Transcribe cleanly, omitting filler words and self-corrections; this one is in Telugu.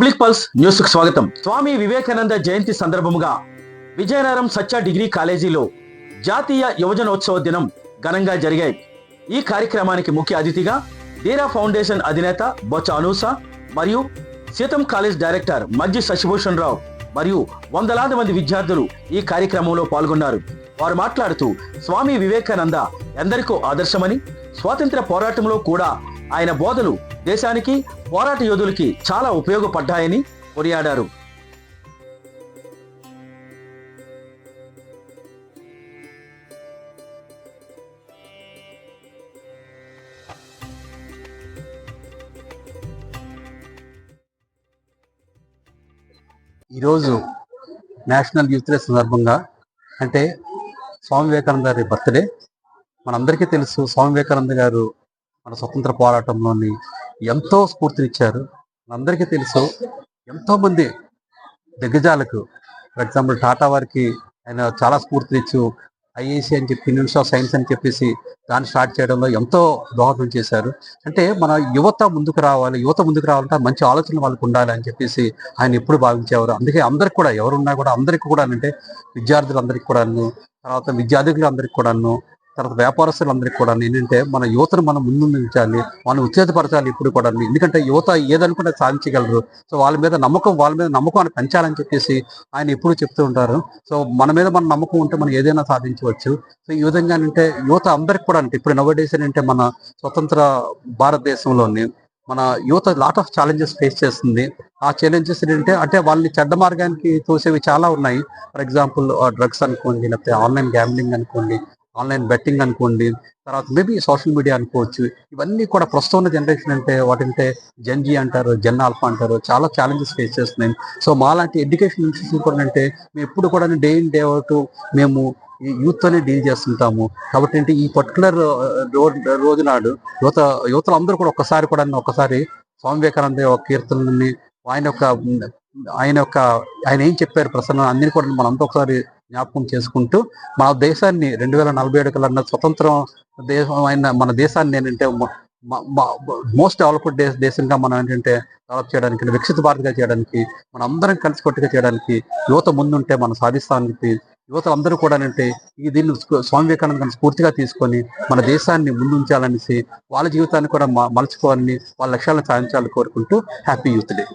పబ్లిక్ పల్స్ న్యూస్ కు స్వాగతం. స్వామి వివేకానంద జయంతి సందర్భముగా విజయనగరం సత్య డిగ్రీ కాలేజీలో జాతీయ యువజనోత్సవ దినం ఘనంగా జరిగాయి. ఈ కార్యక్రమానికి ముఖ్య అతిథిగా ధీరా ఫౌండేషన్ అధినేత బొచ్చ అనూస మరియు సీతం కాలేజ్ డైరెక్టర్ మజ్జి శశిభూషణ్ రావు మరియు వందలాది మంది విద్యార్థులు ఈ కార్యక్రమంలో పాల్గొన్నారు. వారు మాట్లాడుతూ స్వామి వివేకానంద ఎందరికో ఆదర్శమని, స్వాతంత్ర పోరాటంలో కూడా ఆయన బోధలు దేశానికి, పోరాట యోధులకి చాలా ఉపయోగపడ్డాయని కొనియాడారు. ఈరోజు నేషనల్ యూత్ డే సందర్భంగా, అంటే స్వామి వివేకానంద గారి బర్త్డే. మనందరికీ తెలుసు, స్వామి వివేకానంద గారు మన స్వతంత్ర పోరాటంలోని ఎంతో స్ఫూర్తినిచ్చారు. మనందరికీ తెలుసు, ఎంతోమంది దిగ్గజాలకు, ఫర్ ఎగ్జాంపుల్ టాటా వారికి ఆయన చాలా స్ఫూర్తినిచ్చు ఐఏసీ అని చెప్పి, ఇన్స్టిట్యూట్ ఆఫ్ సైన్స్ అని చెప్పేసి దాన్ని స్టార్ట్ చేయడంలో ఎంతో దోహదం చేశారు. అంటే మన యువత ముందుకు రావాలంటే మంచి ఆలోచనలు వాళ్ళకు ఉండాలి అని చెప్పేసి ఆయన ఎప్పుడు భావించేవారు. అందుకే అందరికి కూడా, ఎవరున్నా కూడా అందరికి కూడా, అంటే విద్యార్థులందరికీ కూడాను, తర్వాత విద్యార్థులందరికీ కూడాను, తర్వాత వ్యాపారస్తులందరికీ కూడా ఏంటంటే మన యువతను మనం ముందుంచాలి, మనం ఉత్తేజపరచాలి ఇప్పుడు కూడా. ఎందుకంటే యువత ఏదనుకుంటే సాధించగలరు. సో వాళ్ళ మీద నమ్మకం పెంచాలని చెప్పేసి ఆయన ఎప్పుడు చెప్తూ ఉంటారు. సో మన మీద మన నమ్మకం ఉంటే మనం ఏదైనా సాధించవచ్చు. సో ఈ విధంగా అంటే యువత అందరికి కూడా, అంటే ఇప్పుడు నవడేస్ అంటే మన స్వతంత్ర భారతదేశంలోని మన యువత లాట్ ఆఫ్ ఛాలెంజెస్ ఫేస్ చేస్తుంది. ఆ ఛాలెంజెస్ ఏంటంటే, అంటే వాళ్ళని చెడ్డ మార్గానికి తోసేవి చాలా ఉన్నాయి. ఫర్ ఎగ్జాంపుల్ డ్రగ్స్ అనుకోండి, లేకపోతే ఆన్లైన్ గ్యాంబ్లింగ్ అనుకోండి, ఆన్లైన్ బెట్టింగ్ అనుకోండి, తర్వాత మేబీ సోషల్ మీడియా అనుకోవచ్చు. ఇవన్నీ కూడా ప్రస్తుతం ఉన్న జనరేషన్ అంటే వాటింటే జెన్జీ అంటారు, జెన్ ఆల్ఫా అంటారు, చాలా ఛాలెంజెస్ ఫేస్ చేస్తున్నాయి. సో మాలాంటి ఎడ్యుకేషన్ ఇన్స్టిట్యూషన్ కూడా అంటే మేము ఎప్పుడు కూడా డే ఇన్ డే అవుట్ మేము ఈ యూత్తోనే డీల్ చేస్తుంటాము. కాబట్టి ఏంటి, ఈ పర్టికులర్ రోజు నాడు యువతలు అందరూ కూడా ఒక్కసారి స్వామి వివేకానంద యొక్క కీర్తనని, ఆయన ఏం చెప్పారు ప్రసన్న అన్ని కూడా మనంతా ఒకసారి జ్ఞాపకం చేసుకుంటూ మన దేశాన్ని 2047 కల్లా స్వతంత్రం దేశం అయిన మన దేశాన్ని ఏంటంటే మోస్ట్ డెవలప్డ్ దేశంగా మనం ఏంటంటే డెవలప్ చేయడానికి, వికసిత భారత్గా చేయడానికి, మన అందరం కలిసికట్టుగా చేయడానికి యువత ముందుంటే మనం సాధిస్తామని చెప్పి యువతలందరూ కూడా అంటే దీన్ని స్వామి వివేకానంద స్ఫూర్తిగా తీసుకొని మన దేశాన్ని ముందుంచాలనేసి, వాళ్ళ జీవితాన్ని కూడా మలుచుకోవాలని, వాళ్ళ లక్ష్యాలను సాధించాలని కోరుకుంటూ హ్యాపీ యూత్ డే.